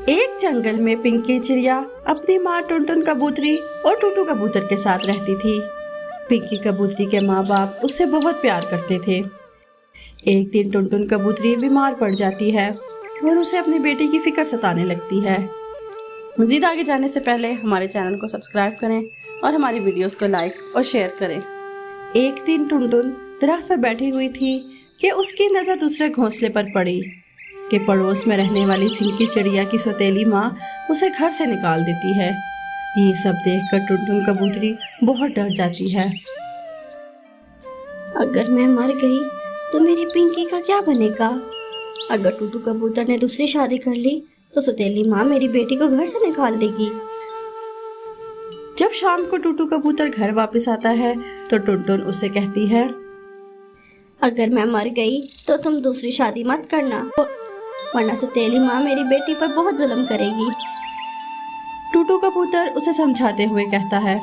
एक जंगल में पिंकी चिड़िया अपनी माँ टुनटुन कबूतरी और टूटू कबूतर के साथ रहती थी। पिंकी कबूतरी के माँ बाप उससे बहुत प्यार करते थे। एक दिन टुनटुन कबूतरी बीमार पड़ जाती है और उसे अपनी बेटी की फिक्र सताने लगती है। मज़ीद आगे जाने से पहले हमारे चैनल को सब्सक्राइब करें और हमारी वीडियोस को लाइक और शेयर करें। एक दिन टुनटुन दरख्त पर बैठी हुई थी कि उसकी नज़र दूसरे घोंसले पर पड़ी कि पड़ोस में रहने वाली चिंकी चिड़िया की सौतेली माँ उसे घर से निकाल देती है। ये सब देखकर टुनटुन कबूतरी बहुत डर जाती है। अगर मैं मर गई तो मेरी पिंकी का क्या बनेगा? अगर टूटू कबूतर ने दूसरी शादी कर ली तो सौतेली माँ मेरी बेटी को घर से निकाल देगी। जब शाम को टूटू कबूतर घर वापस आता है तो टुनटुन उससे कहती है, अगर मैं मर गई तो तुम दूसरी शादी मत करना, वरना सौतेली माँ मेरी बेटी पर बहुत जुल्म करेगी। टूटू कबूतर उसे समझाते हुए कहता है,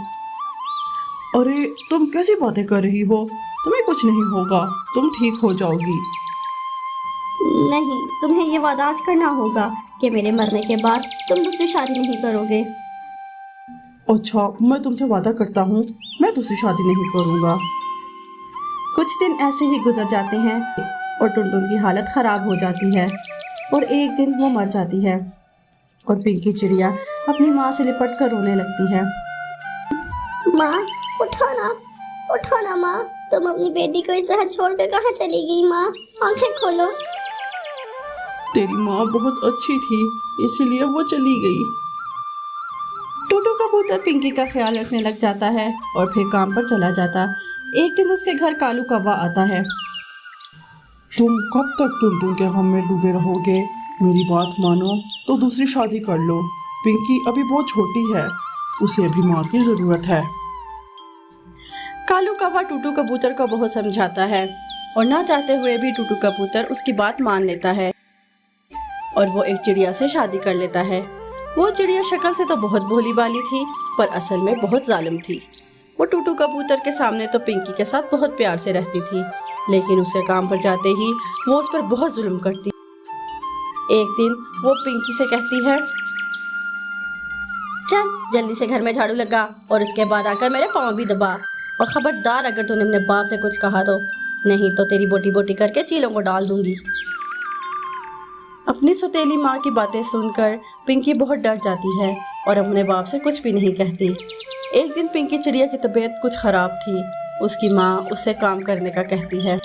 अरे तुम कैसी बातें कर रही हो? तुम्हें कुछ नहीं होगा, तुम ठीक हो जाओगी। नहीं, तुम्हें ये वादा आज करना होगा कि मेरे मरने के बाद तुम दूसरी शादी नहीं करोगे। अच्छा, मैं तुमसे वादा करता हूँ, मैं दूसरी शादी नहीं करूँगा। कुछ दिन ऐसे ही गुजर जाते हैं और टुनटुन की हालत ख़राब हो जाती है और एक दिन वो मर जाती है और पिंकी चिड़िया अपनी माँ से लिपट कर रोने लगती है। माँ उठो ना माँ, तुम अपनी बेटी को इस तरह छोड़कर कहाँ चली गई? माँ आंखें खोलो। तेरी माँ बहुत अच्छी थी, इसलिए वो चली गई। टूटू कबूतर पिंकी का ख्याल रखने लग जाता है और फिर काम पर चला जाता। एक दिन उसके घर कालू कौवा आता है। तुम कब तक टुनटुन के गम में डूबे रहोगे? मेरी बात मानो तो दूसरी शादी कर लो। पिंकी अभी बहुत छोटी है, उसे अभी माँ की ज़रूरत है। कालू कौवा टूटू कबूतर को बहुत समझाता है और ना चाहते हुए भी टूटू कबूतर उसकी बात मान लेता है और वो एक चिड़िया से शादी कर लेता है। वो चिड़िया शक्ल से तो बहुत भोली भाली थी पर असल में बहुत जालिम थी। वो टूटू कबूतर के सामने तो पिंकी के साथ बहुत प्यार से रहती थी, लेकिन उसके काम पर जाते ही वो उस पर बहुत जुल्म करती। एक दिन वो पिंकी से कहती है, चल जल्दी से घर में झाड़ू लगा और उसके बाद आकर मेरे पाँव भी दबा, और खबरदार अगर तूने अपने बाप से कुछ कहा तो नहीं तो तेरी बोटी बोटी करके चीलों को डाल दूंगी। अपनी सौतेली माँ की बातें सुनकर पिंकी बहुत डर जाती है और अपने बाप से कुछ भी नहीं कहती। एक दिन पिंकी चिड़िया की तबीयत कुछ खराब थी। उसकी माँ उससे काम करने का कहती है।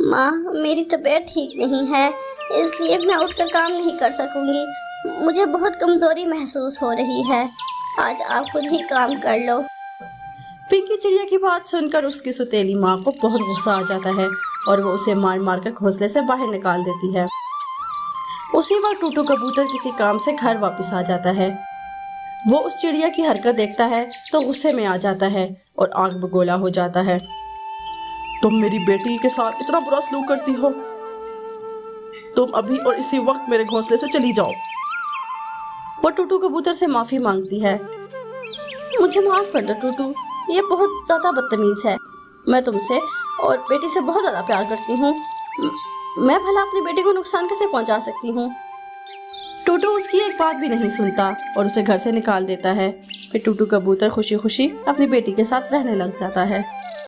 माँ मेरी तबीयत ठीक नहीं है, इसलिए मैं उठकर काम नहीं कर सकूंगी। मुझे बहुत कमजोरी महसूस हो रही है, आज आप खुद ही काम कर लो। पिंकी चिड़िया की बात सुनकर उसकी सौतेली माँ को बहुत गुस्सा आ जाता है और वो उसे मार मार कर घोंसले से बाहर निकाल देती है। उसी वक्त टूटू कबूतर किसी काम से घर वापस आ जाता है। वो उस चिड़िया की हरकत देखता है तो गुस्से में आ जाता है और आग बगोला हो जाता है। तुम मेरी बेटी के साथ इतना बुरा सलूक करती हो, तुम अभी और इसी वक्त मेरे घोंसले से चली जाओ। वो टूटू कबूतर से माफ़ी मांगती है। मुझे माफ़ कर दो टूटू, ये बहुत ज़्यादा बदतमीज़ है। मैं तुमसे और बेटी से बहुत ज़्यादा प्यार करती हूँ। मैं भला अपनी बेटी को नुकसान कैसे पहुँचा सकती हूँ? टूटू उसकी एक बात भी नहीं सुनता और उसे घर से निकाल देता है। फिर टूटू कबूतर खुशी खुशी अपनी बेटी के साथ रहने लग जाता है।